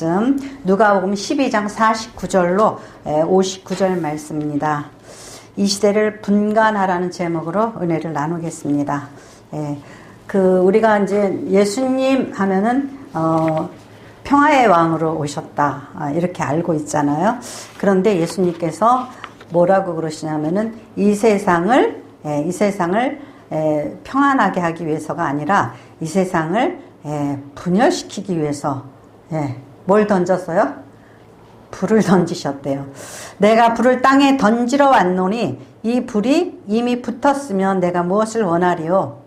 말씀 누가복음 12장 49절로 59절 말씀입니다. 이 시대를 분간하라는 제목으로 은혜를 나누겠습니다. 우리가 이제 예수님 하면은 평화의 왕으로 오셨다 이렇게 알고 있잖아요. 그런데 예수님께서 뭐라고 그러시냐면은 이 세상을 평안하게 하기 위해서가 아니라 이 세상을 분열시키기 위해서 뭘 던졌어요? 불을 던지셨대요. 내가 불을 땅에 던지러 왔노니 이 불이 이미 붙었으면 내가 무엇을 원하리요?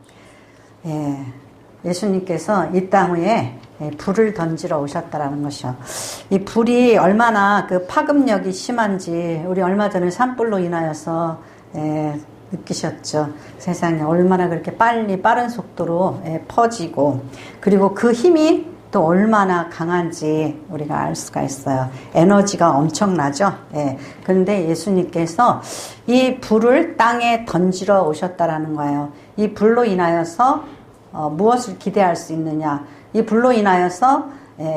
예수님께서 이 땅 위에 불을 던지러 오셨다라는 것이요. 이 불이 얼마나 그 파급력이 심한지 우리 얼마 전에 산불로 인하여서 느끼셨죠. 세상에 얼마나 그렇게 빠른 속도로 퍼지고 그리고 그 힘이 또 얼마나 강한지 우리가 알 수가 있어요. 에너지가 엄청나죠. 그런데 예수님께서 이 불을 땅에 던지러 오셨다라는 거예요. 이 불로 인하여서 무엇을 기대할 수 있느냐? 이 불로 인하여서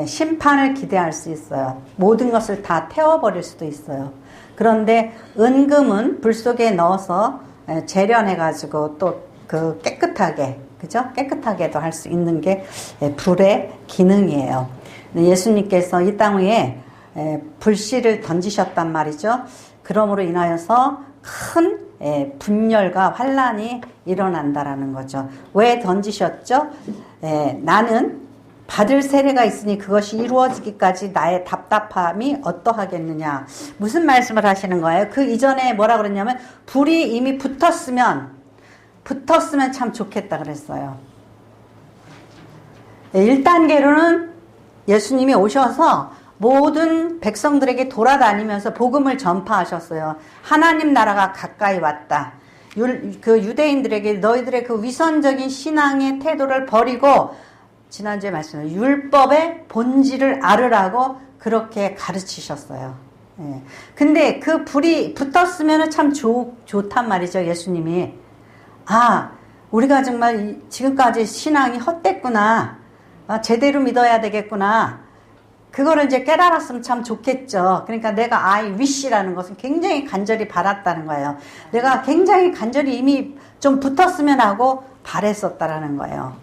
심판을 기대할 수 있어요. 모든 것을 다 태워버릴 수도 있어요. 그런데 은금은 불 속에 넣어서 재련해가지고 또 그 깨끗하게, 그죠? 깨끗하게도 할 수 있는 게 불의 기능이에요. 예수님께서 이 땅 위에 불씨를 던지셨단 말이죠. 그러므로 인하여서 큰 분열과 환란이 일어난다라는 거죠. 왜 던지셨죠? 나는 받을 세례가 있으니 그것이 이루어지기까지 나의 답답함이 어떠하겠느냐. 무슨 말씀을 하시는 거예요? 그 이전에 뭐라 그랬냐면 불이 이미 붙었으면 참 좋겠다 그랬어요. 1단계로는 예수님이 오셔서 모든 백성들에게 돌아다니면서 복음을 전파하셨어요. 하나님 나라가 가까이 왔다. 그 유대인들에게 너희들의 그 위선적인 신앙의 태도를 버리고 지난주에 말씀드린 율법의 본질을 알으라고 그렇게 가르치셨어요. 근데 그 불이 붙었으면 참 좋단 말이죠. 예수님이. 우리가 정말 지금까지 신앙이 헛됐구나. 제대로 믿어야 되겠구나. 그거를 이제 깨달았으면 참 좋겠죠. 그러니까 내가 I wish라는 것은 굉장히 간절히 바랐다는 거예요. 내가 굉장히 간절히 이미 좀 붙었으면 하고 바랬었다라는 거예요.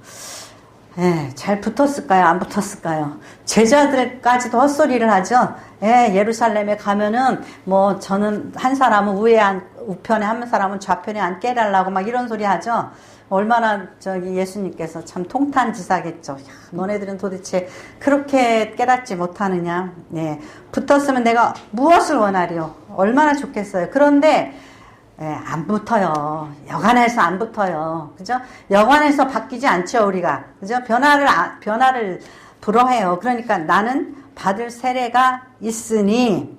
잘 붙었을까요? 안 붙었을까요? 제자들까지도 헛소리를 하죠. 예루살렘에 가면은 뭐 저는 한 사람은 우편에 한 사람은 좌편에 앉게 해달라고 막 이런 소리 하죠. 얼마나 예수님께서 참 통탄지사겠죠. 야, 너네들은 도대체 그렇게 깨닫지 못하느냐. 붙었으면 내가 무엇을 원하리요? 얼마나 좋겠어요. 그런데 안 붙어요. 여간해서 안 붙어요. 그죠? 여간해서 바뀌지 않죠, 우리가. 그죠? 변화를 불허해요. 그러니까 나는 받을 세례가 있으니,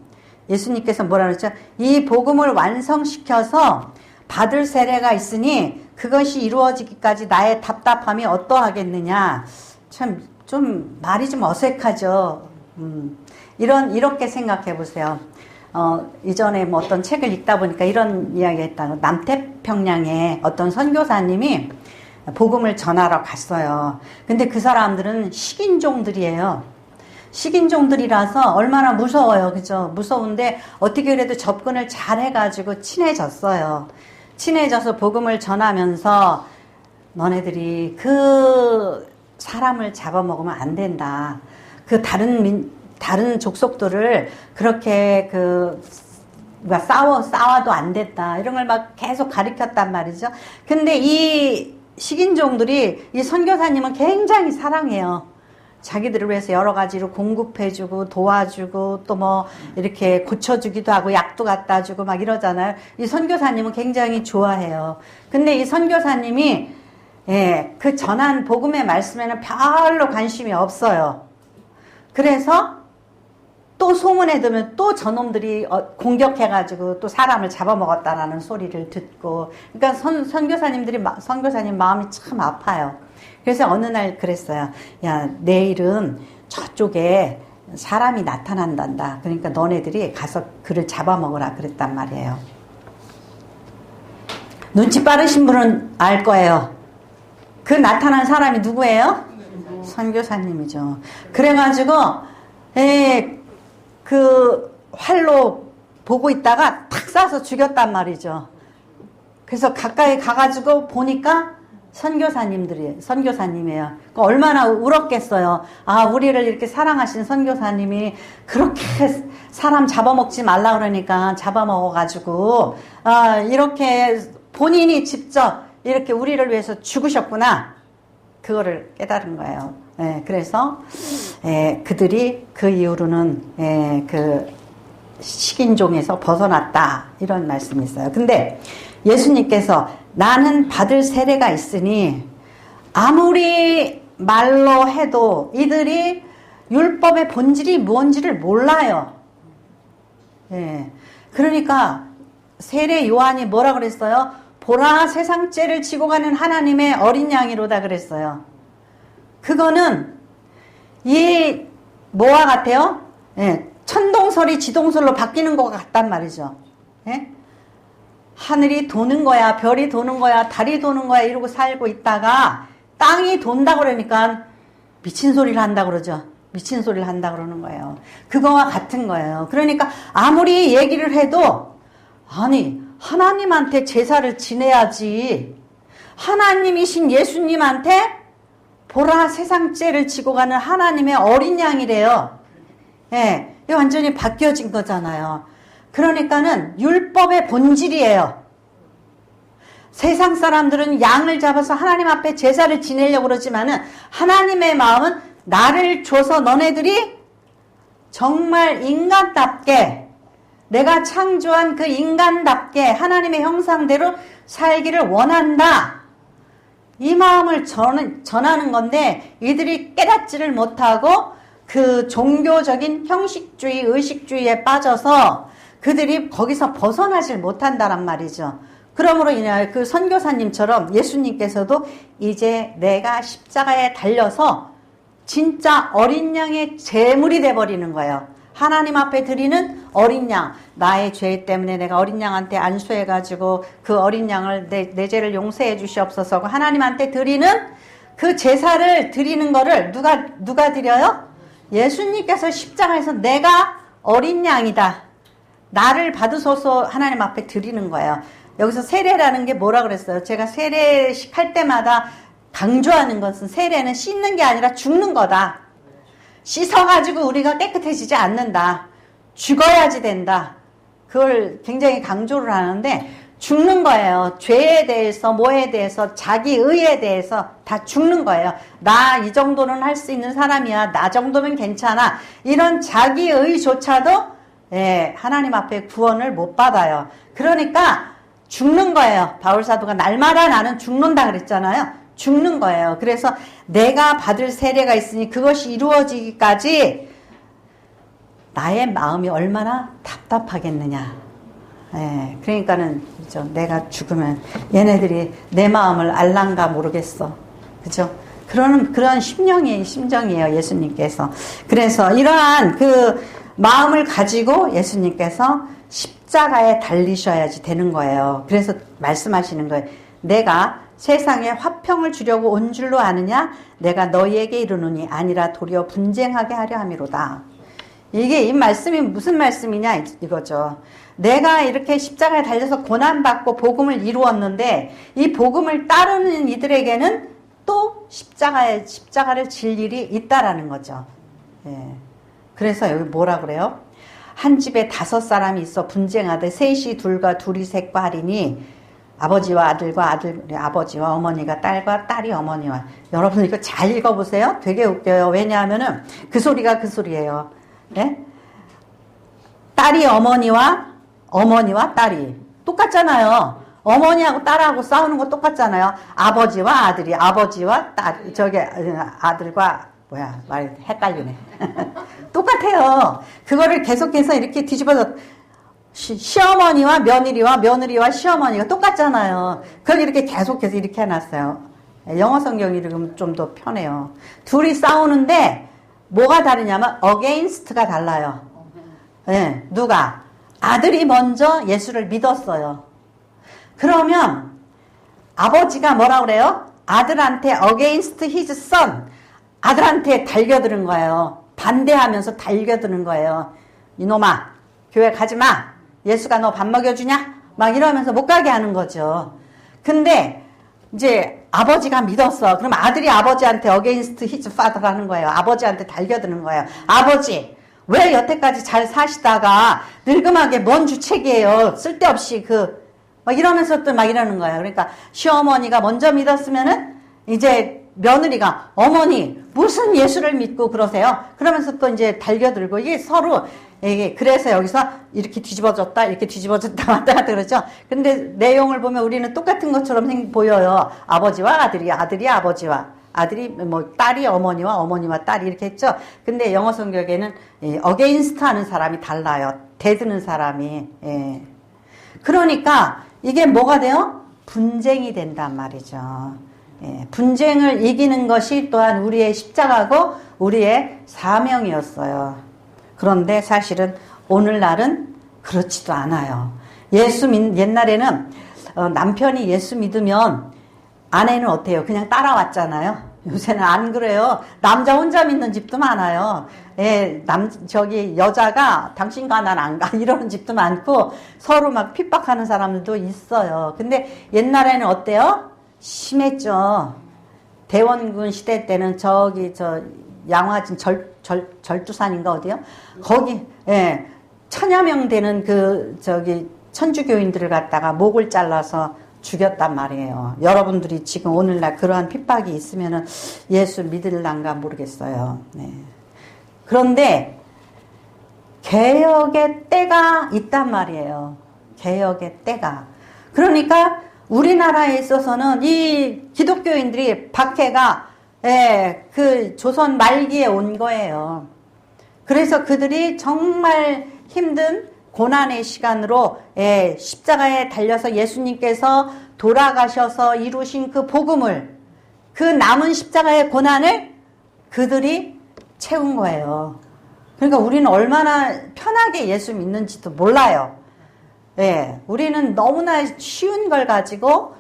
예수님께서 뭐라 그랬죠? 이 복음을 완성시켜서 받을 세례가 있으니 그것이 이루어지기까지 나의 답답함이 어떠하겠느냐. 참, 좀, 말이 좀 어색하죠. 이렇게 생각해 보세요. 이전에 뭐 어떤 책을 읽다 보니까 이런 이야기 했다고. 남태평양에 어떤 선교사님이 복음을 전하러 갔어요. 근데 그 사람들은 식인종들이에요. 식인종들이라서 얼마나 무서워요. 그죠? 무서운데 어떻게 그래도 접근을 잘 해가지고 친해졌어요. 친해져서 복음을 전하면서 너네들이 그 사람을 잡아먹으면 안 된다. 그 다른 족속들을 그렇게 싸워도 안 됐다. 이런 걸 막 계속 가르쳤단 말이죠. 근데 이 식인종들이 이 선교사님은 굉장히 사랑해요. 자기들을 위해서 여러 가지로 공급해주고 도와주고 또 뭐 이렇게 고쳐주기도 하고 약도 갖다 주고 막 이러잖아요. 이 선교사님은 굉장히 좋아해요. 근데 이 선교사님이 그 전한 복음의 말씀에는 별로 관심이 없어요. 그래서 또 소문에 들으면 또 저놈들이 공격해가지고 또 사람을 잡아먹었다라는 소리를 듣고, 그러니까 선교사님 마음이 참 아파요. 그래서 어느 날 그랬어요. 야, 내일은 저쪽에 사람이 나타난단다. 그러니까 너네들이 가서 그를 잡아먹으라 그랬단 말이에요. 눈치 빠르신 분은 알 거예요. 그 나타난 사람이 누구예요? 선교사님이죠. 그래가지고 그 활로 보고 있다가 탁 쏴서 죽였단 말이죠. 그래서 가까이 가가지고 보니까 선교사님이에요. 얼마나 울었겠어요. 아, 우리를 이렇게 사랑하신 선교사님이 그렇게 사람 잡아먹지 말라 그러니까 잡아먹어가지고, 이렇게 본인이 직접 이렇게 우리를 위해서 죽으셨구나. 그거를 깨달은 거예요. 그래서, 그들이 그 이후로는, 그 식인종에서 벗어났다. 이런 말씀이 있어요. 근데 예수님께서 나는 받을 세례가 있으니 아무리 말로 해도 이들이 율법의 본질이 뭔지를 몰라요. 그러니까 세례 요한이 뭐라 그랬어요? 보라, 세상 죄를 지고 가는 하나님의 어린 양이로다 그랬어요. 그거는 뭐와 같아요? 천동설이 지동설로 바뀌는 것 같단 말이죠. 하늘이 도는 거야, 별이 도는 거야, 달이 도는 거야 이러고 살고 있다가 땅이 돈다 그러니까 미친 소리를 한다 그러죠. 미친 소리를 한다 그러는 거예요. 그거와 같은 거예요. 그러니까 아무리 얘기를 해도 아니 하나님한테 제사를 지내야지. 하나님이신 예수님한테 보라 세상 죄를 지고 가는 하나님의 어린 양이래요. 이게 완전히 바뀌어진 거잖아요. 그러니까는 율법의 본질이에요. 세상 사람들은 양을 잡아서 하나님 앞에 제사를 지내려고 그러지만은 하나님의 마음은 나를 줘서 너네들이 정말 인간답게 내가 창조한 그 인간답게 하나님의 형상대로 살기를 원한다. 이 마음을 전하는 건데 이들이 깨닫지를 못하고 그 종교적인 형식주의, 의식주의에 빠져서 그들이 거기서 벗어나질 못한다란 말이죠. 그러므로 인하여 그 선교사님처럼 예수님께서도 이제 내가 십자가에 달려서 진짜 어린 양의 제물이 돼버리는 거예요. 하나님 앞에 드리는 어린 양, 나의 죄 때문에 내가 어린 양한테 안수해가지고 그 어린 양을 내 죄를 용서해 주시옵소서 하고 하나님한테 드리는 그 제사를 드리는 거를 누가 드려요? 예수님께서 십자가에서 내가 어린 양이다. 나를 받으소서 하나님 앞에 드리는 거예요. 여기서 세례라는 게 뭐라 그랬어요? 제가 세례식 할 때마다 강조하는 것은 세례는 씻는 게 아니라 죽는 거다. 씻어가지고 우리가 깨끗해지지 않는다. 죽어야지 된다. 그걸 굉장히 강조를 하는데 죽는 거예요. 죄에 대해서 뭐에 대해서 자기 의에 대해서 다 죽는 거예요. 나 이 정도는 할 수 있는 사람이야. 나 정도면 괜찮아. 이런 자기 의조차도 하나님 앞에 구원을 못 받아요. 그러니까 죽는 거예요. 바울사도가 날마다 나는 죽는다 그랬잖아요. 죽는 거예요. 그래서 내가 받을 세례가 있으니 그것이 이루어지기까지 나의 마음이 얼마나 답답하겠느냐. 그러니까는 그죠. 내가 죽으면 얘네들이 내 마음을 알란가 모르겠어. 그죠? 그런 심정이에요. 예수님께서. 그래서 이러한 그 마음을 가지고 예수님께서 십자가에 달리셔야지 되는 거예요. 그래서 말씀하시는 거예요. 내가 세상에 화평을 주려고 온 줄로 아느냐? 내가 너희에게 이르노니 아니라 도리어 분쟁하게 하려 함이로다. 이게 이 말씀이 무슨 말씀이냐 이거죠. 내가 이렇게 십자가에 달려서 고난받고 복음을 이루었는데 이 복음을 따르는 이들에게는 또 십자가를 질 일이 있다라는 거죠. 그래서 여기 뭐라 그래요? 한 집에 5사람이 있어 분쟁하되 셋이 둘과 둘이 셋과 하리니 아버지와 아들과 아버지와 어머니가 딸과 딸이 어머니와. 여러분 이거 잘 읽어보세요. 되게 웃겨요. 왜냐하면은 그 소리가 그 소리예요. 딸이 어머니와 딸이 똑같잖아요. 어머니하고 딸하고 싸우는 거 똑같잖아요. 아버지와 아들이 아버지와 딸 아들과 말이 헷갈리네. 똑같아요. 그거를 계속해서 이렇게 뒤집어서 시어머니와 며느리와 시어머니가 똑같잖아요. 그걸 이렇게 계속해서 이렇게 해놨어요. 영어 성경 읽으면 좀 더 편해요. 둘이 싸우는데 뭐가 다르냐면 against가 달라요. 누가? 아들이 먼저 예수를 믿었어요. 그러면 아버지가 뭐라 그래요? 아들한테 against his son, 아들한테 달겨드는 거예요. 반대하면서 달겨드는 거예요. 이놈아, 교회 가지 마. 예수가 너 밥 먹여주냐? 막 이러면서 못 가게 하는 거죠. 근데 이제 아버지가 믿었어. 그럼 아들이 아버지한테 against his father라는 거예요. 아버지한테 달겨드는 거예요. 아버지, 왜 여태까지 잘 사시다가 늙음하게 뭔 주책이에요. 쓸데없이 막 이러면서 또 막 이러는 거예요. 그러니까 시어머니가 먼저 믿었으면은 이제 며느리가 어머니 무슨 예수를 믿고 그러세요? 그러면서 또 이제 달겨들고 이게 서로 그래서 여기서 이렇게 뒤집어졌다 이렇게 뒤집어졌다 왔다 갔다 그러죠. 근데 내용을 보면 우리는 똑같은 것처럼 보여요. 아버지와 아들이 아버지와 아들이 뭐 딸이 어머니와 어머니와 딸이 이렇게 했죠. 근데 영어 성경에는 against 하는 사람이 달라요. 대드는 사람이. 그러니까 이게 뭐가 돼요? 분쟁이 된단 말이죠. 분쟁을 이기는 것이 또한 우리의 십자가고 우리의 사명이었어요. 그런데 사실은 오늘날은 그렇지도 않아요. 옛날에는 남편이 예수 믿으면 아내는 어때요? 그냥 따라왔잖아요. 요새는 안 그래요. 남자 혼자 믿는 집도 많아요. 여자가 당신과 난 안 가. 이러는 집도 많고 서로 막 핍박하는 사람들도 있어요. 근데 옛날에는 어때요? 심했죠. 대원군 시대 때는 양화진 절두산인가 어디요? 거기, 천여 명 되는 천주교인들을 갖다가 목을 잘라서 죽였단 말이에요. 여러분들이 지금 오늘날 그러한 핍박이 있으면은 예수 믿을란가 모르겠어요. 그런데 개혁의 때가 있단 말이에요. 개혁의 때가. 그러니까 우리나라에 있어서는 이 기독교인들이 박해가 조선 말기에 온 거예요. 그래서 그들이 정말 힘든 고난의 시간으로 십자가에 달려서 예수님께서 돌아가셔서 이루신 그 복음을, 그 남은 십자가의 고난을 그들이 채운 거예요. 그러니까 우리는 얼마나 편하게 예수 믿는지도 몰라요. 우리는 너무나 쉬운 걸 가지고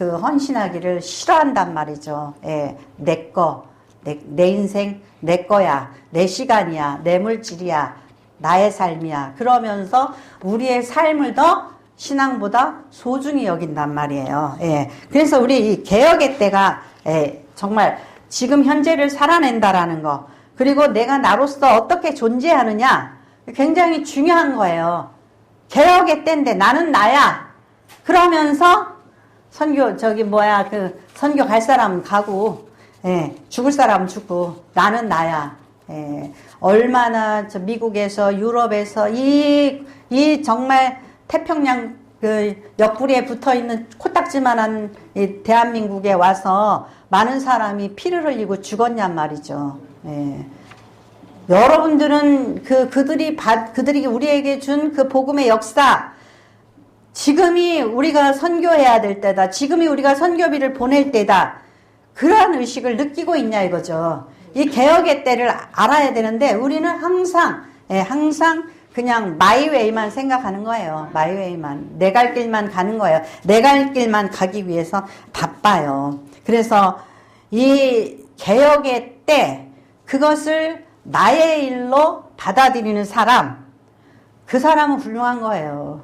헌신하기를 싫어한단 말이죠. 내 인생 내 거야, 내 시간이야, 내 물질이야, 나의 삶이야. 그러면서 우리의 삶을 더 신앙보다 소중히 여긴단 말이에요. 그래서 우리 이 개혁의 때가 정말 지금 현재를 살아낸다라는 거, 그리고 내가 나로서 어떻게 존재하느냐, 굉장히 중요한 거예요. 개혁의 때인데 나는 나야. 그러면서 선교 선교 갈 사람은 가고, 죽을 사람은 죽고, 나는 나야. 얼마나 미국에서 유럽에서 이 정말 태평양 옆구리에 붙어있는 코딱지만한 이 대한민국에 와서 많은 사람이 피를 흘리고 죽었냔 말이죠. 여러분들은 그들이 우리에게 준 그 복음의 역사, 지금이 우리가 선교해야 될 때다. 지금이 우리가 선교비를 보낼 때다. 그러한 의식을 느끼고 있냐 이거죠. 이 개혁의 때를 알아야 되는데 우리는 항상 그냥 마이웨이만 생각하는 거예요. 마이웨이만. 내 갈 길만 가는 거예요. 내 갈 길만 가기 위해서 바빠요. 그래서 이 개혁의 때, 그것을 나의 일로 받아들이는 사람, 그 사람은 훌륭한 거예요.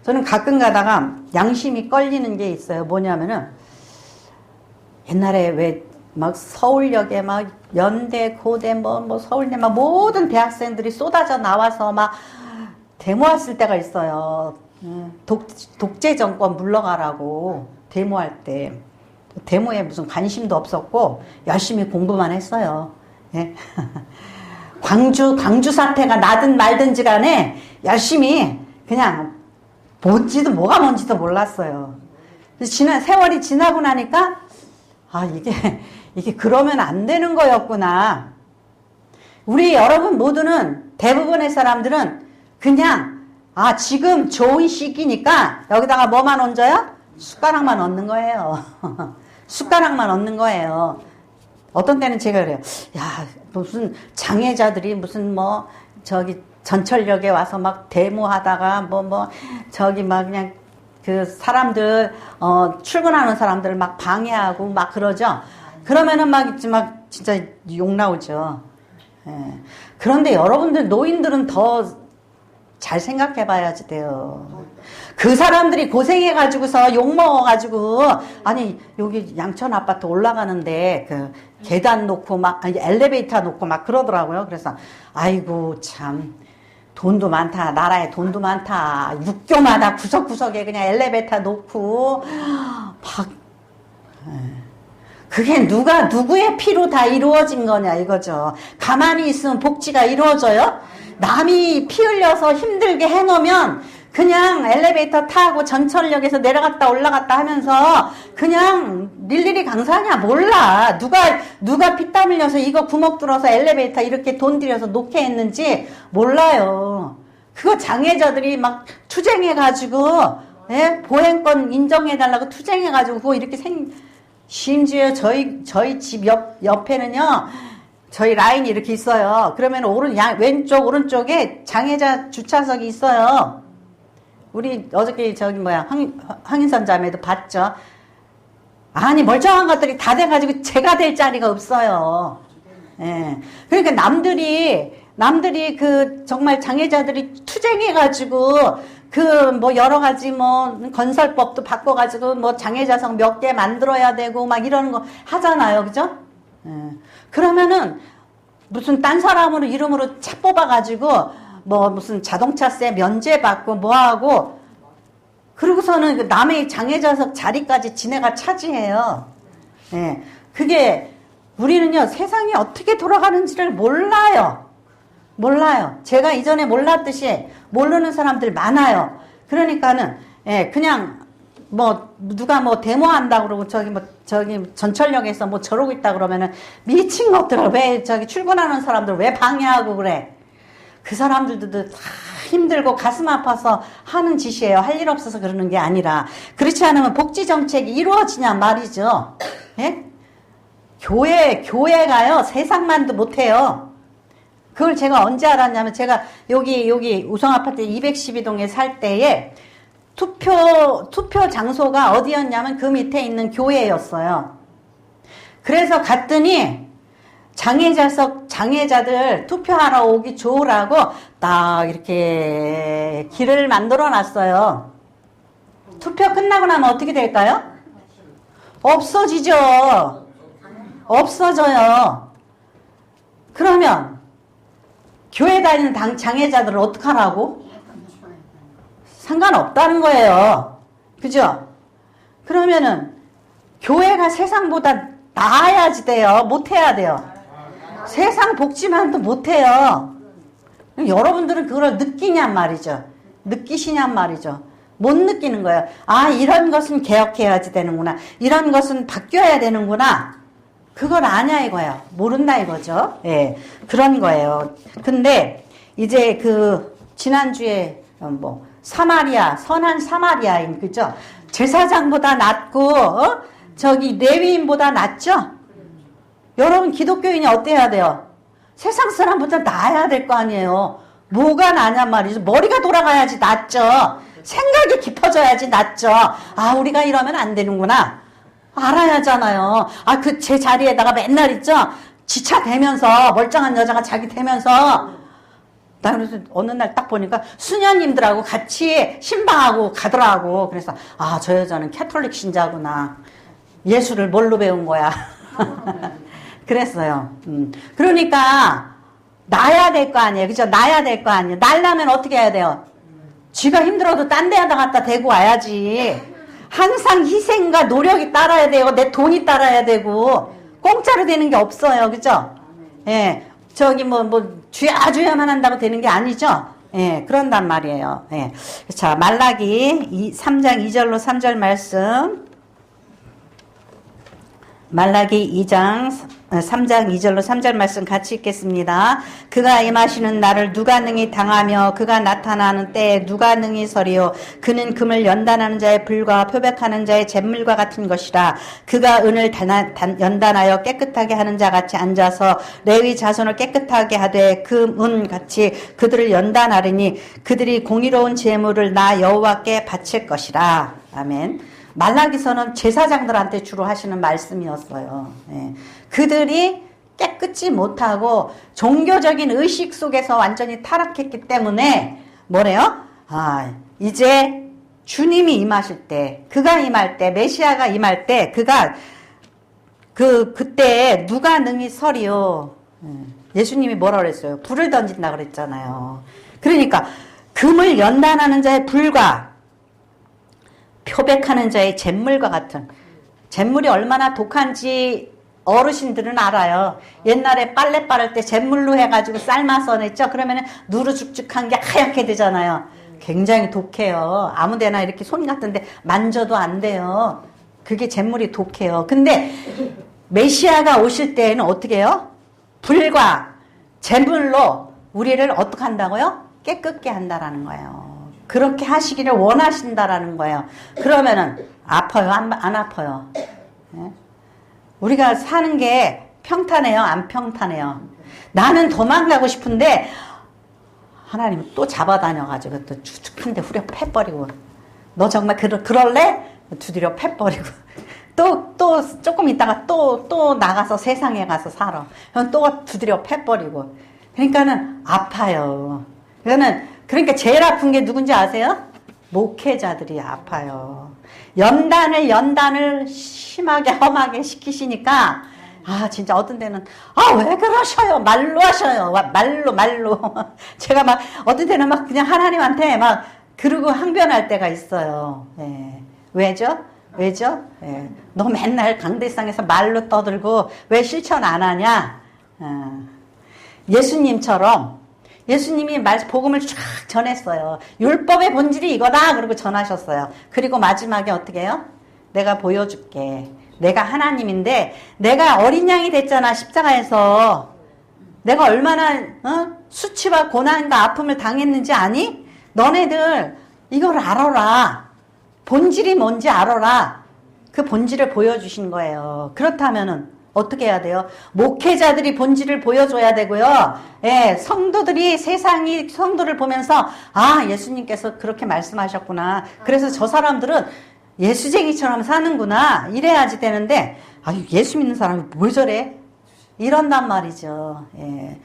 저는 가끔 가다가 양심이 걸리는 게 있어요. 뭐냐면은 옛날에 왜 막 서울역에 막 연대, 고대, 서울대 막 모든 대학생들이 쏟아져 나와서 막 데모했을 때가 있어요. 독재 정권 물러가라고 데모할 때. 데모에 무슨 관심도 없었고 열심히 공부만 했어요. 광주 사태가 나든 말든지 간에 열심히 그냥 뭐가 뭔지도 몰랐어요. 그래서 세월이 지나고 나니까 이게 그러면 안 되는 거였구나. 우리 여러분 모두는, 대부분의 사람들은 그냥 지금 좋은 시기니까 여기다가 뭐만 얹어요? 숟가락만 얹는 거예요. 숟가락만 얹는 거예요. 어떤 때는 제가 그래요. 무슨 장애자들이 무슨 전철역에 와서 막 데모하다가 막 그냥 그 사람들, 출근하는 사람들 막 방해하고 막 그러죠. 그러면은 막 진짜 욕 나오죠. 예. 그런데 여러분들 노인들은 더 잘 생각해 봐야지 돼요. 그 사람들이 고생해가지고서 욕먹어가지고, 아니, 여기 양천 아파트 올라가는데, 그, 계단 놓고 막, 아니, 엘리베이터 놓고 막 그러더라고요. 그래서, 아이고, 참, 돈도 많다. 나라에 돈도 많다. 육교마다 구석구석에 그냥 엘리베이터 놓고, 막, 그게 누구의 피로 다 이루어진 거냐, 이거죠. 가만히 있으면 복지가 이루어져요? 남이 피 흘려서 힘들게 해놓으면 그냥 엘리베이터 타고 전철역에서 내려갔다 올라갔다 하면서 그냥 일일이 강사하냐 몰라. 누가 피땀 흘려서 이거 구멍 뚫어서 엘리베이터 이렇게 돈 들여서 놓게 했는지 몰라요. 그거 장애자들이 막 투쟁해가지고, 예? 보행권 인정해달라고 투쟁해가지고 그거 이렇게 심지어 저희 집 옆에는요, 저희 라인이 이렇게 있어요. 그러면 왼쪽, 오른쪽에 장애자 주차석이 있어요. 우리 어저께 황인선 자매도 봤죠. 아니, 멀쩡한 것들이 다 돼가지고 제가 될 자리가 없어요. 예. 그러니까 남들이 정말 장애자들이 투쟁해가지고, 여러 가지 건설법도 바꿔가지고, 장애자석 몇 개 만들어야 되고, 막 이러는 거 하잖아요. 그죠? 예. 그러면은, 무슨 딴 사람으로 이름으로 차 뽑아가지고, 무슨 자동차세 면제받고, 뭐하고, 그러고서는 남의 장애자석 자리까지 지네가 차지해요. 예. 그게, 우리는요, 세상이 어떻게 돌아가는지를 몰라요. 제가 이전에 몰랐듯이 모르는 사람들 많아요. 그러니까는, 예, 그냥, 누가 데모한다고 그러고, 저기 전철역에서 저러고 있다 그러면은, 미친 것들을 왜, 출근하는 사람들 왜 방해하고 그래? 그 사람들도 다 힘들고 가슴 아파서 하는 짓이에요. 할 일 없어서 그러는 게 아니라. 그렇지 않으면 복지정책이 이루어지냐 말이죠. 예? 교회가요, 세상만도 못해요. 그걸 제가 언제 알았냐면, 제가 여기 우성아파트 212동에 살 때에 투표 장소가 어디였냐면 그 밑에 있는 교회였어요. 그래서 갔더니 장애자들 투표하러 오기 좋으라고 딱 이렇게 길을 만들어 놨어요. 투표 끝나고 나면 어떻게 될까요? 없어져요. 그러면 교회 다니는 장애자들은 어떡하라고? 상관없다는 거예요. 그죠? 그러면은 교회가 세상보다 나아야지 돼요. 못해야 돼요. 세상 복지만도 못해요. 여러분들은 그걸 느끼냔 말이죠. 느끼시냔 말이죠. 못 느끼는 거예요. 아, 이런 것은 개혁해야지 되는구나. 이런 것은 바뀌어야 되는구나. 그걸 아냐 이거야. 모른다 이거죠. 예, 그런 거예요. 근데 이제 지난주에 선한 사마리아인, 그죠? 제사장보다 낫고, 레위인보다 낫죠? 여러분, 기독교인이 어때야 돼요? 세상 사람보다 나아야 될 거 아니에요. 뭐가 나냔 말이죠. 머리가 돌아가야지 낫죠. 생각이 깊어져야지 낫죠. 아, 우리가 이러면 안 되는구나. 알아야잖아요. 아, 제 자리에다가 맨날 있죠? 지쳐대면서, 멀쩡한 여자가 자기 대면서, 나 그래서 어느 날 딱 보니까 수녀님들하고 같이 신방하고 가더라고. 그래서, 아, 저 여자는 캐톨릭 신자구나. 예수를 뭘로 배운 거야. 그랬어요. 그러니까, 나야 될 거 아니에요. 그죠? 나야 될 거 아니에요. 날라면 어떻게 해야 돼요? 쥐가 힘들어도 딴 데에다 갖다 대고 와야지. 항상 희생과 노력이 따라야 돼요. 내 돈이 따라야 되고. 공짜로 되는 게 없어요. 그죠? 예. 주야만 한다고 되는 게 아니죠? 예. 그런단 말이에요. 예. 자, 말라기 3장 2절로 3절 말씀. 말라기 3장 2절로 3절 말씀 같이 읽겠습니다. 그가 임하시는 날을 누가 능히 당하며 그가 나타나는 때에 누가 능히 서리요. 그는 금을 연단하는 자의 불과 표백하는 자의 잿물과 같은 것이라. 그가 은을 연단하여 깨끗하게 하는 자 같이 앉아서 레위 자손을 깨끗하게 하되 그 은 같이 그들을 연단하리니 그들이 공의로운 제물을 나 여호와께 바칠 것이라. 아멘. 말라기서는 제사장들한테 주로 하시는 말씀이었어요. 예. 그들이 깨끗이 못하고 종교적인 의식 속에서 완전히 타락했기 때문에 뭐래요? 이제 주님이 임하실 때, 그가 임할 때, 메시아가 임할 때, 그때 누가 능히 서리요? 예수님이 뭐라 그랬어요? 불을 던진다 그랬잖아요. 그러니까 금을 연단하는 자의 불과 표백하는 자의 잿물과 같은, 잿물이 얼마나 독한지 어르신들은 알아요. 옛날에 빨래 빠를 때 잿물로 해가지고 삶아서 냈죠. 그러면은 누르죽죽한 게 하얗게 되잖아요. 굉장히 독해요. 아무데나 이렇게 손 같은데 만져도 안 돼요. 그게 잿물이 독해요. 근데 메시아가 오실 때에는 어떻게 해요? 불과 잿물로 우리를 어떻게 한다고요? 깨끗게 한다라는 거예요. 그렇게 하시기를 원하신다라는 거예요. 그러면은 아파요? 안 아파요? 네? 우리가 사는 게 평탄해요? 안 평탄해요? 나는 도망가고 싶은데 하나님은 또 잡아다녀가지고 또 축축한데 후려 패버리고, 너 정말 그럴래? 두드려 패버리고, 또 조금 있다가 또 나가서 세상에 가서 살아. 또 두드려 패버리고. 그러니까는 아파요. 그러니까 제일 아픈 게 누군지 아세요? 목회자들이 아파요. 연단을 심하게 험하게 시키시니까 진짜 어떤 데는 왜 그러셔요? 말로 하셔요. 말로. 제가 막 어떤 데는 막 그냥 하나님한테 막 그러고 항변할 때가 있어요. 예. 왜죠? 예. 너 맨날 강대상에서 말로 떠들고 왜 실천 안 하냐? 예수님이 복음을 쫙 전했어요. 율법의 본질이 이거다. 그러고 전하셨어요. 그리고 마지막에 어떻게 해요? 내가 보여줄게. 내가 하나님인데 내가 어린 양이 됐잖아. 십자가에서. 내가 얼마나 수치와 고난과 아픔을 당했는지 아니? 너네들 이걸 알아라. 본질이 뭔지 알아라. 그 본질을 보여주신 거예요. 그렇다면은 어떻게 해야 돼요? 목회자들이 본질을 보여줘야 되고요. 예, 성도들이 성도를 보면서 예수님께서 그렇게 말씀하셨구나. 그래서 저 사람들은 예수쟁이처럼 사는구나. 이래야지 되는데 예수 믿는 사람이 뭘 저래? 이런단 말이죠. 예.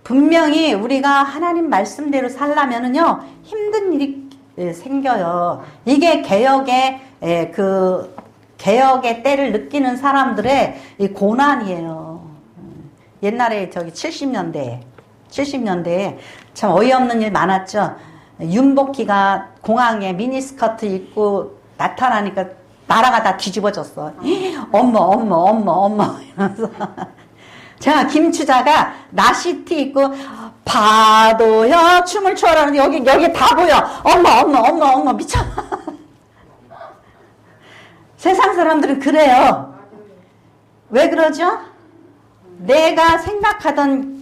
분명히 우리가 하나님 말씀대로 살려면은요 힘든 일이 생겨요. 이게 개혁의 때를 느끼는 사람들의 이 고난이에요. 옛날에 70년대에 참 어이없는 일 많았죠. 윤복희가 공항에 미니스커트 입고 나타나니까 나라가 다 뒤집어졌어. 어머 이러면서 자, 김추자가 나시티 입고 파도여 춤을 추어라는데 여기 다 보여. 어머 미쳐. 세상 사람들은 그래요. 왜 그러죠? 내가 생각하던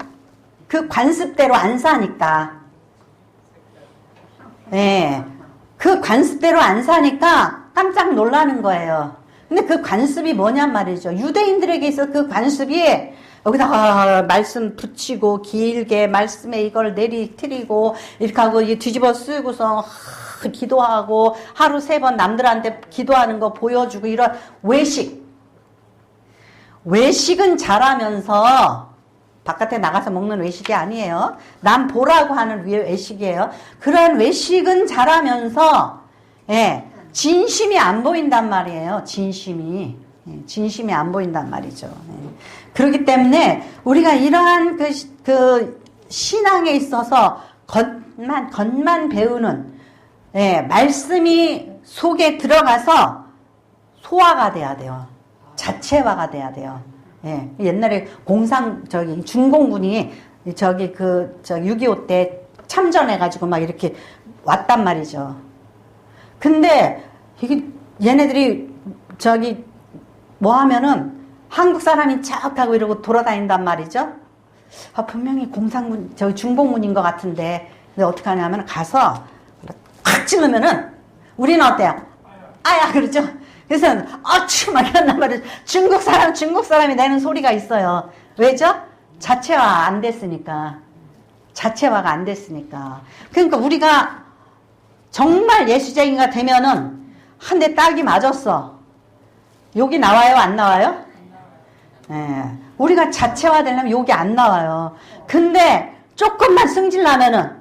그 관습대로 안 사니까. 네. 그 관습대로 안 사니까 깜짝 놀라는 거예요. 근데 그 관습이 뭐냔 말이죠. 유대인들에게 있어 그 관습이 여기다가 말씀 붙이고 길게 말씀에 이걸 내리트리고 이렇게 하고 뒤집어 쓰고서 기도하고 하루 3번 남들한테 기도하는 거 보여주고 이런 외식은 잘하면서 바깥에 나가서 먹는 외식이 아니에요. 남 보라고 하는 외식이에요. 그런 외식은 잘하면서 진심이 안 보인단 말이에요. 진심이 안 보인단 말이죠. 그렇기 때문에 우리가 이러한 그 신앙에 있어서 겉만 배우는 말씀이 속에 들어가서 소화가 돼야 돼요. 자체화가 돼야 돼요. 옛날에 준공군이 6.25 때 참전해가지고 막 이렇게 왔단 말이죠. 근데 얘네들이 뭐 하면은 한국 사람이 쫙 하고 이러고 돌아다닌단 말이죠. 분명히 중공군인 것 같은데, 근데 어떻게 하냐면 가서 팍 찔르면은 우리는 어때요? 아야 그러죠. 그래서 막 이런단 말이죠. 중국 사람이 내는 소리가 있어요. 왜죠? 자체화가 안 됐으니까. 그러니까 우리가 정말 예수쟁이가 되면은 한 대 딱이 맞았어. 욕이 나와요? 안 나와요? 예. 우리가 자체화되려면 욕이 안 나와요. 근데 조금만 승질나면은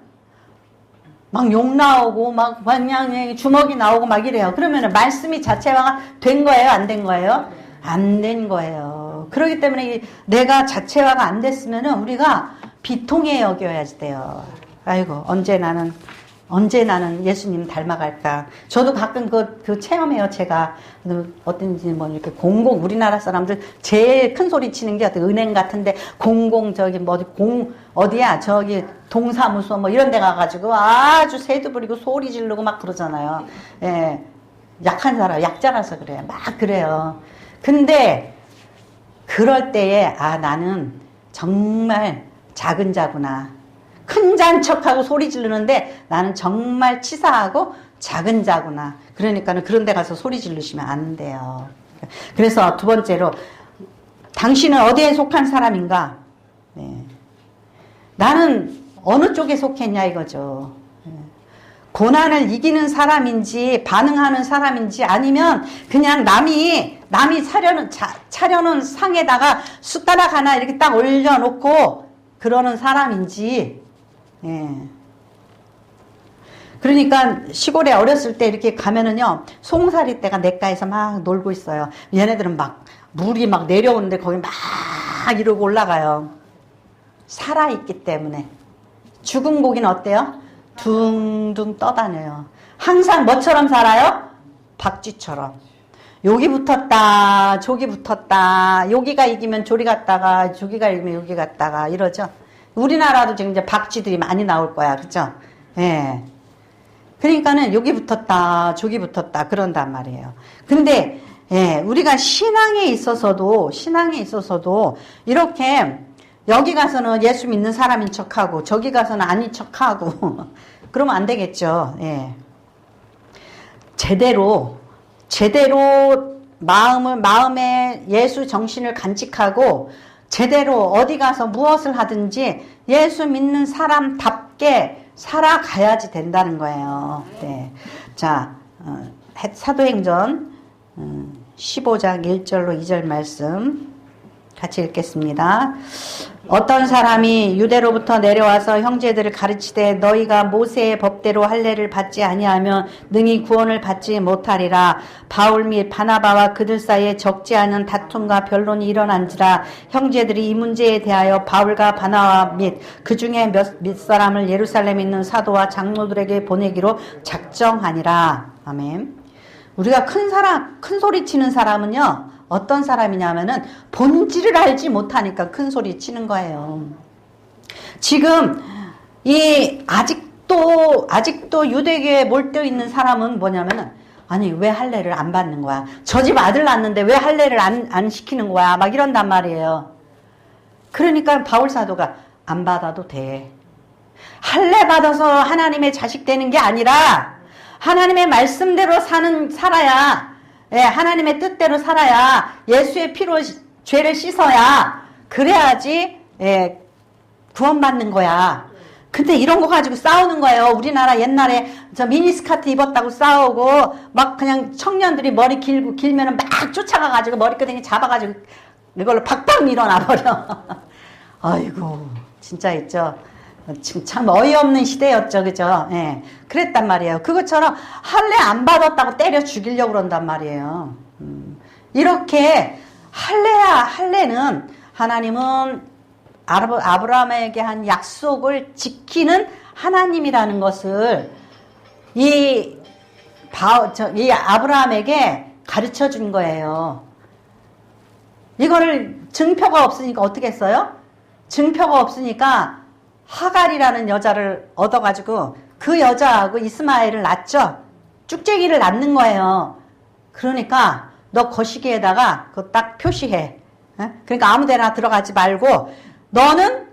막 욕 나오고 막 그냥 주먹이 나오고 막 이래요. 그러면은 말씀이 자체화가 된 거예요? 안 된 거예요? 안 된 거예요. 그렇기 때문에 내가 자체화가 안 됐으면은 우리가 비통해 여겨야지 돼요. 아이고 언제 나는 예수님 닮아갈까. 저도 가끔 그 체험해요. 제가 어떤지 뭐 이렇게 공공 우리나라 사람들 제일 큰 소리 치는 게 은행 같은데 공공 저기 뭐 어디야 저기 동사무소 뭐 이런 데 가가지고 아주 새도 부리고 소리 지르고 막 그러잖아요. 예, 약한 사람 약자라서 그래요. 막 그래요. 근데 그럴 때에 아 나는 정말 작은 자구나. 큰 자인 척하고 소리 지르는데 나는 정말 치사하고 작은 자구나. 그러니까는 그런 데 가서 소리 지르시면 안 돼요. 그래서 두 번째로 당신은 어디에 속한 사람인가? 네. 나는 어느 쪽에 속했냐 이거죠. 고난을 이기는 사람인지 반응하는 사람인지 아니면 그냥 남이 차려놓은 상에다가 숟가락 하나 이렇게 딱 올려놓고 그러는 사람인지. 예. 그러니까 시골에 어렸을 때 이렇게 가면은요 송사리 떼가 냇가에서 막 놀고 있어요. 얘네들은 막 물이 막 내려오는데 거기 막 이러고 올라가요. 살아있기 때문에. 죽은 고기는 어때요? 둥둥 떠다녀요. 항상 뭐처럼 살아요? 박쥐처럼. 여기 붙었다 저기 붙었다 여기가 이기면 저리 갔다가 저기가 이기면 여기 갔다가 이러죠. 우리나라도 지금 이제 박쥐들이 많이 나올 거야. 그죠? 예. 그러니까는 여기 붙었다, 저기 붙었다, 그런단 말이에요. 근데, 예, 우리가 신앙에 있어서도, 이렇게, 여기 가서는 예수 믿는 사람인 척하고, 저기 가서는 아닌 척하고, 그러면 안 되겠죠. 예. 제대로, 마음에 예수 정신을 간직하고, 제대로 어디 가서 무엇을 하든지 예수 믿는 사람답게 살아가야지 된다는 거예요. 네. 자, 사도행전 15장 1절로 2절 말씀 같이 읽겠습니다. 어떤 사람이 유대로부터 내려와서 형제들을 가르치되 너희가 모세의 법대로 할례를 받지 아니하면 능히 구원을 받지 못하리라. 바울 및 바나바와 그들 사이에 적지 않은 다툼과 변론이 일어난지라. 형제들이 이 문제에 대하여 바울과 바나바 및 그 중에 몇 사람을 예루살렘에 있는 사도와 장로들에게 보내기로 작정하니라. 아멘. 우리가 큰 소리 치는 사람은요 어떤 사람이냐면은 본질을 알지 못하니까 큰 소리 치는 거예요. 지금 아직도 유대교에 몰두어 있는 사람은 뭐냐면은 아니 왜 할례를 안 받는 거야? 저 집 아들 낳았는데 왜 할례를 안 시키는 거야? 막 이런단 말이에요. 그러니까 바울 사도가 안 받아도 돼. 할례 받아서 하나님의 자식 되는 게 아니라 하나님의 말씀대로 살아야 예, 하나님의 뜻대로 살아야 예수의 피로 죄를 씻어야 그래야지 예, 구원받는 거야. 근데 이런 거 가지고 싸우는 거예요. 우리나라 옛날에 저 미니스커트 입었다고 싸우고 막 그냥 청년들이 머리 길면은 막 쫓아가가지고 머리끄댕이 잡아가지고 이걸로 팍팍 밀어놔버려. 아이고 진짜 있죠. 지금 참 어이없는 시대였죠. 그죠? 예. 그랬단 말이에요. 그것처럼 할례 안 받았다고 때려 죽이려고 그런단 말이에요. 이렇게 할례는 하나님은 아브라함에게 한 약속을 지키는 하나님이라는 것을 이 아브라함에게 가르쳐 준 거예요. 이거를 증표가 없으니까 어떻게 했어요? 증표가 없으니까 하갈이라는 여자를 얻어가지고 그 여자하고 이스마엘을 낳죠. 쭉쟁이를 낳는 거예요. 그러니까 너 거시기에다가 그거 딱 표시해. 그러니까 아무데나 들어가지 말고 너는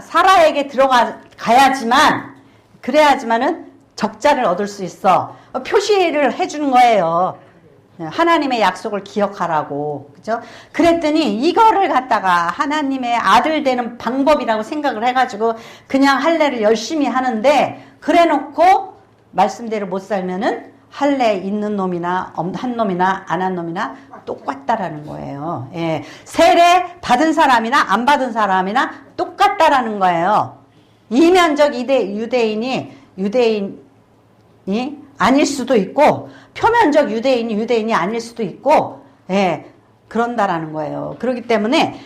사라에게 들어가야지만 그래야지만은 적자를 얻을 수 있어. 표시를 해주는 거예요. 하나님의 약속을 기억하라고. 그죠? 그랬더니 이거를 갖다가 하나님의 아들 되는 방법이라고 생각을 해가지고 그냥 할례를 열심히 하는데 그래 놓고 말씀대로 못 살면은 할례 있는 놈이나 한 놈이나 안 한 놈이나 똑같다라는 거예요. 예. 세례 받은 사람이나 안 받은 사람이나 똑같다라는 거예요. 이면적 유대인이 아닐 수도 있고 표면적 유대인이 아닐 수도 있고 예. 그런다라는 거예요. 그렇기 때문에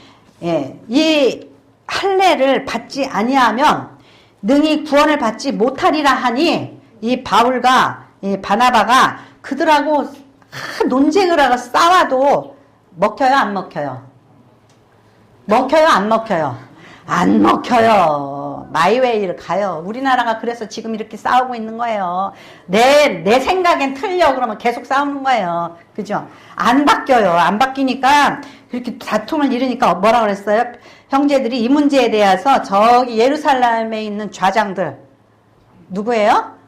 예. 이 할례를 받지 아니하면 능히 구원을 받지 못하리라 하니 이 바울과 이 바나바가 그들하고 논쟁을 하고 싸워도 먹혀요, 안 먹혀요? 먹혀요, 안 먹혀요? 안 먹혀요. 마이웨이를 가요. 우리나라가 그래서 지금 이렇게 싸우고 있는 거예요. 내 생각엔 틀려 그러면 계속 싸우는 거예요. 그죠? 안 바뀌어요. 안 바뀌니까 그렇게 다툼을 일으니까 뭐라 그랬어요? 형제들이 이 문제에 대해서 저기 예루살렘에 있는 좌장들 누구예요?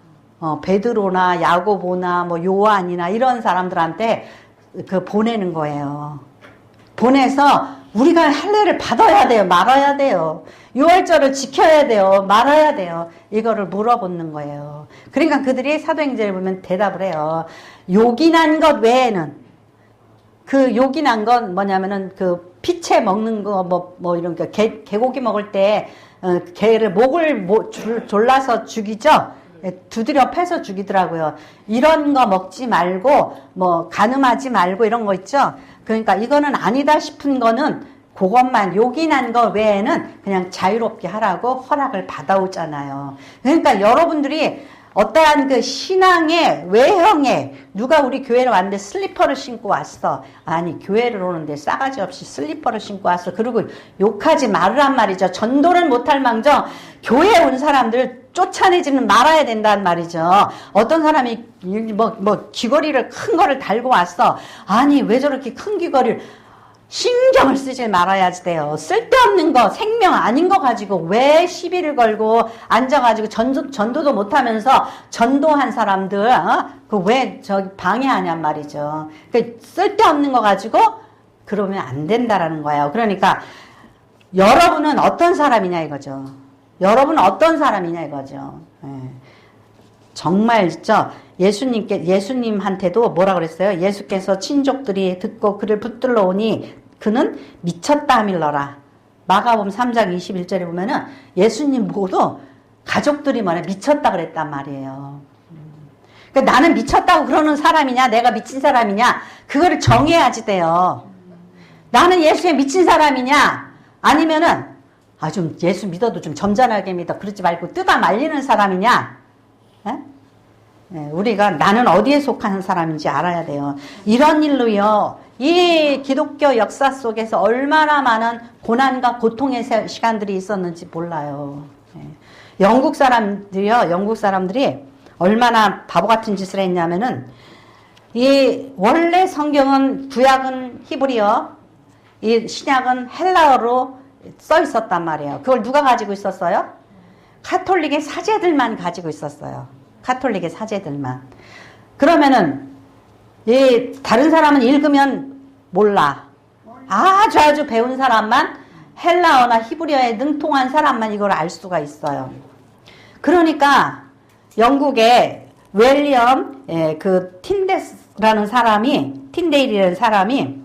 베드로나 야고보나 뭐 요한이나 이런 사람들한테 그 보내는 거예요. 보내서 우리가 할례를 받아야 돼요, 말아야 돼요. 유월절을 지켜야 돼요, 말아야 돼요. 이거를 물어보는 거예요. 그러니까 그들이 사도행전을 보면 대답을 해요. 요긴한 것 외에는 그 요긴한 건 뭐냐면은 그 피채 먹는 거 뭐 이런 거 개고기 먹을 때 개를 목을 졸라서 죽이죠. 두드려 패서 죽이더라고요. 이런 거 먹지 말고 뭐 간음하지 말고 이런 거 있죠. 그러니까 이거는 아니다 싶은 거는 그것만 요긴한 거 외에는 그냥 자유롭게 하라고 허락을 받아오잖아요. 그러니까 여러분들이 어떠한 그 신앙의 외형에 누가 우리 교회를 왔는데 슬리퍼를 신고 왔어. 아니 교회를 오는데 싸가지 없이 슬리퍼를 신고 왔어. 그리고 욕하지 말으란 말이죠. 전도를 못할 망정 교회에 온 사람들 쫓아내지는 말아야 된다는 말이죠. 어떤 사람이 뭐 귀걸이를 큰 거를 달고 왔어. 아니 왜 저렇게 큰 귀걸이를 신경을 쓰지 말아야지 돼요. 쓸데없는 거, 생명 아닌 거 가지고 왜 시비를 걸고 앉아가지고 전도도 못하면서 전도한 사람들, 그 왜 저기 방해하냔 말이죠. 그 쓸데없는 거 가지고 그러면 안 된다라는 거예요. 그러니까 여러분은 어떤 사람이냐 이거죠. 여러분은 어떤 사람이냐 이거죠. 예. 정말 진짜 예수님한테도 뭐라 그랬어요? 예수께서 친족들이 듣고 그를 붙들러 오니 그는 미쳤다 하밀러라. 마가복음 3장 21절에 보면은 예수님 보고도 가족들이 뭐래 미쳤다 그랬단 말이에요. 그러니까 나는 미쳤다고 그러는 사람이냐 내가 미친 사람이냐 그거를 정해야지 돼요. 나는 예수에 미친 사람이냐 아니면은 좀 예수 믿어도 좀 점잖하게 믿어 그러지 말고 뜯어 말리는 사람이냐. 에? 우리가 나는 어디에 속하는 사람인지 알아야 돼요. 이런 일로요. 이 기독교 역사 속에서 얼마나 많은 고난과 고통의 시간들이 있었는지 몰라요. 영국 사람들이 얼마나 바보 같은 짓을 했냐면은 이 원래 성경은 구약은 히브리어, 이 신약은 헬라어로 써 있었단 말이에요. 그걸 누가 가지고 있었어요? 카톨릭의 사제들만 가지고 있었어요. 카톨릭의 사제들만. 그러면은 이 다른 사람은 읽으면 몰라. 아주 배운 사람만 헬라어나 히브리어에 능통한 사람만 이걸 알 수가 있어요. 그러니까 영국의 윌리엄 그 틴데일이라는 사람이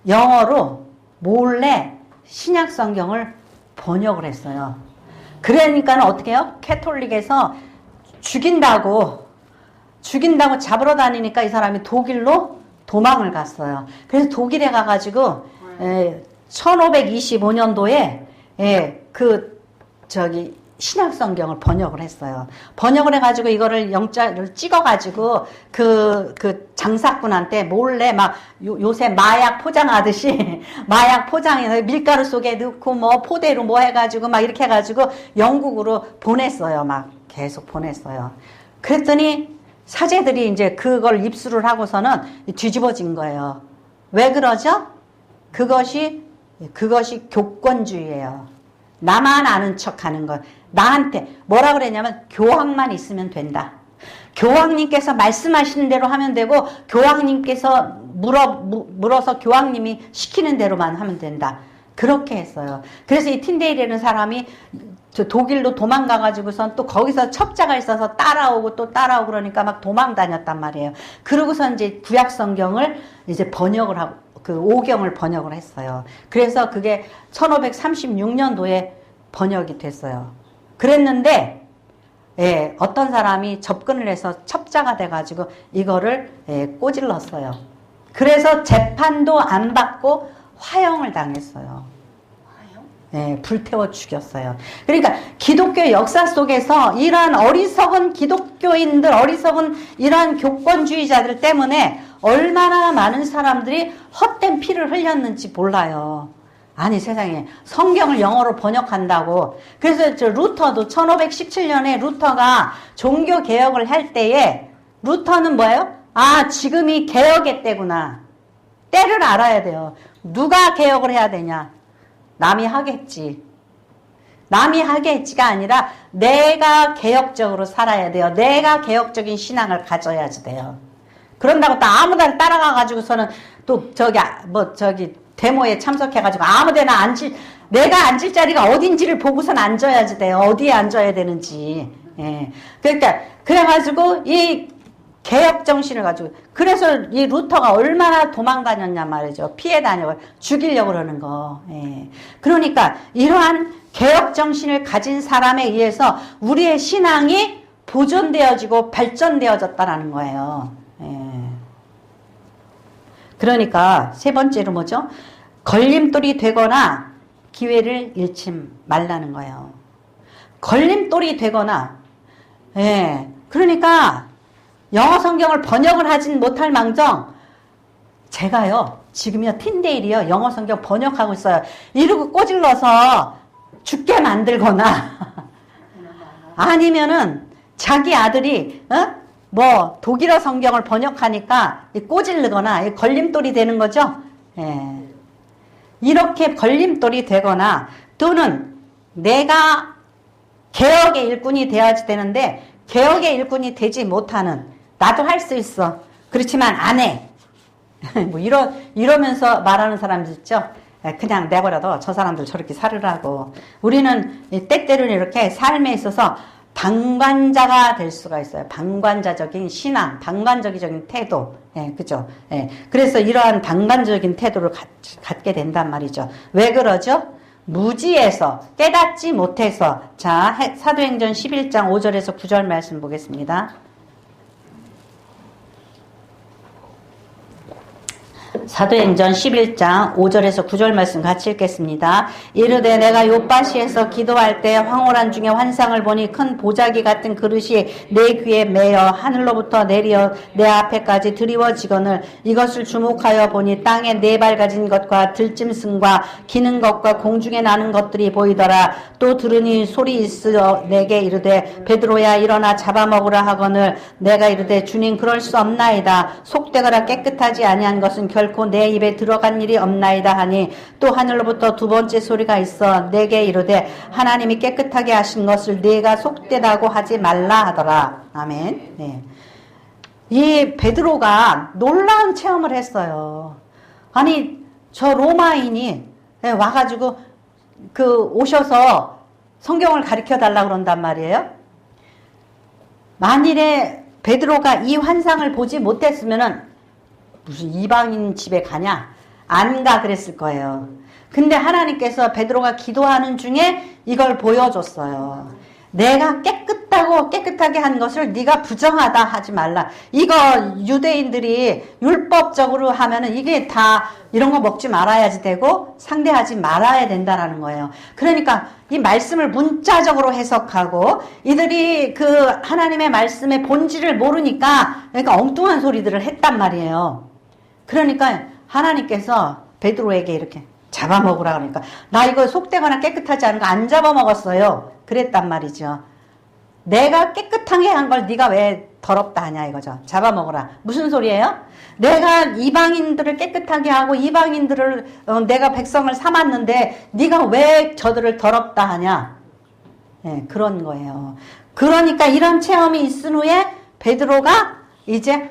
영어로 몰래 신약 성경을 번역을 했어요. 그러니까 어떻게 해요? 캐톨릭에서 죽인다고 잡으러 다니니까 이 사람이 독일로 도망을 갔어요. 그래서 독일에 가가지고 1525년도에 신약 성경을 번역을 했어요. 번역을 해가지고 이거를 영자를 찍어가지고 그 장사꾼한테 몰래 막 요새 마약 포장하듯이 마약 포장해서 밀가루 속에 넣고 뭐 포대로 뭐 해가지고 막 이렇게 해가지고 영국으로 보냈어요. 막 계속 보냈어요. 그랬더니 사제들이 이제 그걸 입수를 하고서는 뒤집어진 거예요. 왜 그러죠? 그것이 교권주의예요. 나만 아는 척 하는 거. 나한테 뭐라 그랬냐면 교황만 있으면 된다. 교황님께서 말씀하시는 대로 하면 되고 교황님께서 물어서 교황님이 시키는 대로만 하면 된다. 그렇게 했어요. 그래서 이 틴데일이라는 사람이 저 독일로 도망가가지고선 또 거기서 첩자가 있어서 따라오고 또 따라오고 그러니까 막 도망 다녔단 말이에요. 그러고서 이제 구약 성경을 이제 번역을 하고 그 오경을 번역을 했어요. 그래서 그게 1536년도에 번역이 됐어요. 그랬는데 예, 어떤 사람이 접근을 해서 첩자가 돼가지고 이거를 예, 꼬질렀어요. 그래서 재판도 안 받고 화형을 당했어요. 예, 불태워 죽였어요. 그러니까 기독교 역사 속에서 이러한 어리석은 기독교인들, 어리석은 이러한 교권주의자들 때문에 얼마나 많은 사람들이 헛된 피를 흘렸는지 몰라요. 아니 세상에 성경을 영어로 번역한다고. 그래서 저 루터도 1517년에 루터가 종교개혁을 할 때에 루터는 뭐예요? 아 지금이 개혁의 때구나. 때를 알아야 돼요. 누가 개혁을 해야 되냐? 남이 하겠지. 남이 하겠지가 아니라 내가 개혁적으로 살아야 돼요. 내가 개혁적인 신앙을 가져야지 돼요. 그런다고 또 아무데나 따라가가지고서는 또 저기 데모에 참석해가지고 아무데나 내가 앉을 자리가 어딘지를 보고선 앉아야지 돼요. 어디에 앉아야 되는지. 예. 그러니까 그래가지고 이 개혁 정신을 가지고 그래서 이 루터가 얼마나 도망 다녔냐 말이죠. 피해 다녀 죽이려고 그러는 거. 예. 그러니까 이러한 개혁 정신을 가진 사람에 의해서 우리의 신앙이 보존되어지고 발전되어졌다라는 거예요. 예. 그러니까 세 번째로 뭐죠? 걸림돌이 되거나 기회를 잃지 말라는 거예요. 걸림돌이 되거나 예. 그러니까 영어 성경을 번역을 하진 못할 망정 제가요 지금요 틴데일이요 영어 성경 번역하고 있어요. 이러고 꼬질러서 죽게 만들거나 아니면은 자기 아들이 뭐 독일어 성경을 번역하니까 꼬질르거나 걸림돌이 되는 거죠. 예. 이렇게 걸림돌이 되거나 또는 내가 개혁의 일꾼이 되어야지 되는데 개혁의 일꾼이 되지 못하는 나도 할 수 있어. 그렇지만 안 해. 뭐 이러면서 말하는 사람들 있죠. 그냥 내버려둬. 저 사람들 저렇게 살으라고. 우리는 때때로는 이렇게 삶에 있어서 방관자가 될 수가 있어요. 방관자적인 신앙, 방관적인 태도. 예, 그죠? 예. 그래서 이러한 방관적인 태도를 갖게 된단 말이죠. 왜 그러죠? 무지해서, 깨닫지 못해서. 자, 사도행전 11장 5절에서 9절 말씀 보겠습니다. 사도행전 11장 5절에서 9절 말씀 같이 읽겠습니다. 이르되 내가 요빠시에서 기도할 때 황홀한 중에 환상을 보니 큰 보자기 같은 그릇이 내 귀에 매어 하늘로부터 내려 내 앞에까지 드리워지거늘 이것을 주목하여 보니 땅에 네 발 가진 것과 들짐승과 기는 것과 공중에 나는 것들이 보이더라. 또 들으니 소리 있으어 내게 이르되 베드로야 일어나 잡아먹으라 하거늘 내가 이르되 주님 그럴 수 없나이다. 속되거나 깨끗하지 아니한 것은 결코 내 입에 들어간 일이 없나이다 하니 또 하늘로부터 두 번째 소리가 있어 내게 이르되 하나님이 깨끗하게 하신 것을 네가 속되다고 하지 말라 하더라. 아멘. 네. 이 베드로가 놀라운 체험을 했어요. 아니 저 로마인이 와가지고 오셔서 성경을 가르쳐 달라 그런단 말이에요. 만일에 베드로가 이 환상을 보지 못했으면은 무슨 이방인 집에 가냐? 안 가 그랬을 거예요. 근데 하나님께서 베드로가 기도하는 중에 이걸 보여줬어요. 내가 깨끗하게 한 것을 네가 부정하다 하지 말라. 이거 유대인들이 율법적으로 하면은 이게 다 이런 거 먹지 말아야지 되고 상대하지 말아야 된다라는 거예요. 그러니까 이 말씀을 문자적으로 해석하고 이들이 그 하나님의 말씀의 본질을 모르니까 그러니까 엉뚱한 소리들을 했단 말이에요. 그러니까 하나님께서 베드로에게 이렇게 잡아먹으라 그러니까 나 이거 속되거나 깨끗하지 않은 거 안 잡아먹었어요. 그랬단 말이죠. 내가 깨끗하게 한 걸 네가 왜 더럽다 하냐 이거죠. 잡아먹으라. 무슨 소리예요? 내가 이방인들을 깨끗하게 하고 이방인들을 내가 백성을 삼았는데 네가 왜 저들을 더럽다 하냐. 네, 그런 거예요. 그러니까 이런 체험이 있은 후에 베드로가 이제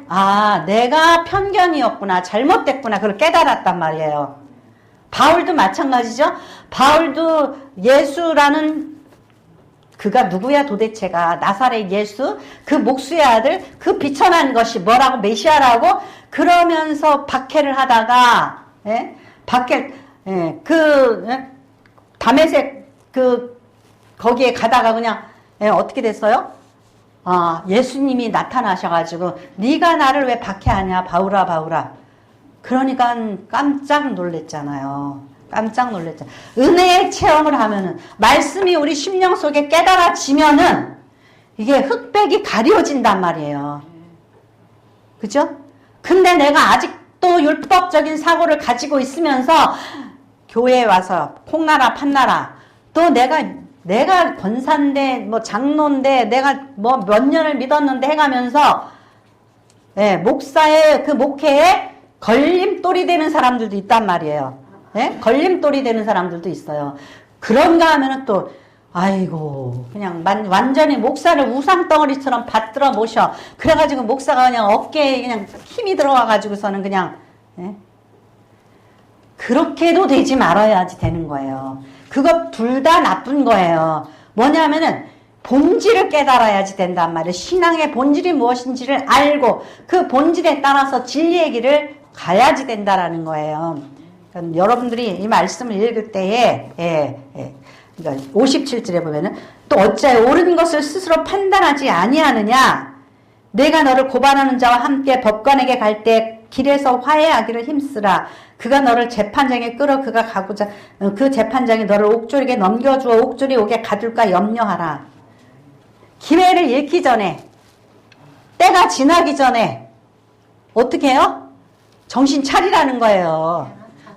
내가 편견이었구나. 잘못됐구나. 그걸 깨달았단 말이에요. 바울도 마찬가지죠. 바울도 예수라는 그가 누구야 도대체가? 나사렛 예수, 그 목수의 아들, 그 비천한 것이 뭐라고? 메시아라고? 그러면서 박해를 하다가, 예? 다메섹, 거기에 가다가 그냥, 예, 어떻게 됐어요? 예수님이 나타나셔가지고, 네가 나를 왜 박해하냐? 바울아, 바울아. 그러니까 깜짝 놀랬잖아요. 깜짝 놀랐잖아요. 은혜의 체험을 하면은, 말씀이 우리 심령 속에 깨달아지면은, 이게 흑백이 가려진단 말이에요. 그죠? 근데 내가 아직도 율법적인 사고를 가지고 있으면서, 교회에 와서, 콩나라, 판나라, 또 내가 권사인데, 뭐 장로인데, 내가 뭐 몇 년을 믿었는데 해가면서, 예, 목사의 그 목회에 걸림돌이 되는 사람들도 있단 말이에요. 예? 걸림돌이 되는 사람들도 있어요. 그런가 하면은 또, 아이고, 그냥 완전히 목사를 우상덩어리처럼 받들어 모셔. 그래가지고 목사가 그냥 어깨에 그냥 힘이 들어와가지고서는 그냥, 예? 그렇게도 되지 말아야지 되는 거예요. 그거 둘 다 나쁜 거예요. 뭐냐면은, 본질을 깨달아야지 된단 말이에요. 신앙의 본질이 무엇인지를 알고, 그 본질에 따라서 진리의 길을 가야지 된다라는 거예요. 그러니까 여러분들이 이 말씀을 읽을 때에, 그러니까 57절에 보면은, 또 어찌하여 옳은 것을 스스로 판단하지 아니하느냐? 내가 너를 고발하는 자와 함께 법관에게 갈 때 길에서 화해하기를 힘쓰라. 그가 너를 재판장에 끌어 그가 가고자, 그 재판장이 너를 옥졸에게 넘겨주어 옥졸이 오게 가둘까 염려하라. 기회를 잃기 전에, 때가 지나기 전에, 어떻게 해요? 정신 차리라는 거예요.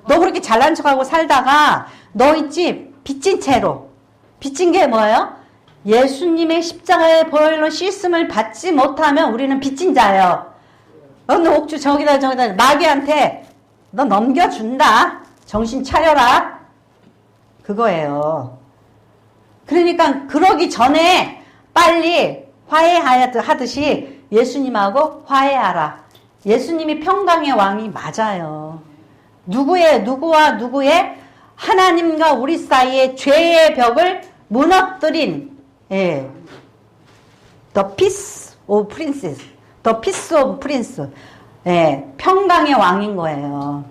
너 그렇게 잘난 척하고 살다가, 너 있지, 빚진 채로. 빚진 게 뭐예요? 예수님의 십자가의 보혈로 씻음을 받지 못하면 우리는 빚진 자예요. 너 옥주 저기다 마귀한테 너 넘겨준다. 정신 차려라. 그거예요. 그러니까 그러기 전에 빨리 화해하듯이 예수님하고 화해하라. 예수님이 평강의 왕이 맞아요. 누구와 누구의 하나님과 우리 사이의 죄의 벽을 무너뜨린, 예, The Peace of Princes, The Peace of Prince, 예, 평강의 왕인 거예요.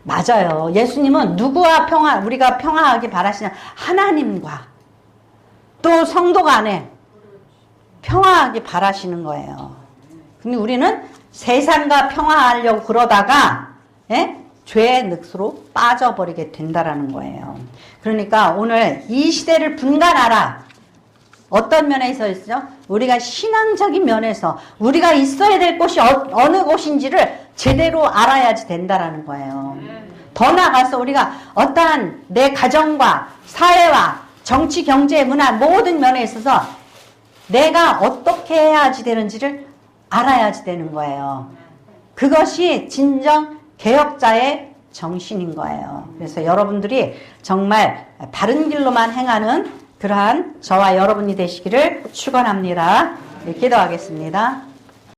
맞아요. 예수님은 누구와 우리가 평화하기 바라시냐? 하나님과 또 성도 간에 평화하기 바라시는 거예요. 근데 우리는 세상과 평화하려고 그러다가, 예? 죄의 늑수로 빠져버리게 된다라는 거예요. 그러니까 오늘 이 시대를 분간하라. 어떤 면에서 있죠? 우리가 신앙적인 면에서 우리가 있어야 될 곳이 어느 곳인지를 제대로 알아야지 된다라는 거예요. 더 나아가서 우리가 어떠한 내 가정과 사회와 정치, 경제, 문화 모든 면에 있어서 내가 어떻게 해야지 되는지를 알아야지 되는 거예요. 그것이 진정 개혁자의 정신인 거예요. 그래서 여러분들이 정말 바른 길로만 행하는 그러한 저와 여러분이 되시기를 축원합니다. 네, 기도하겠습니다.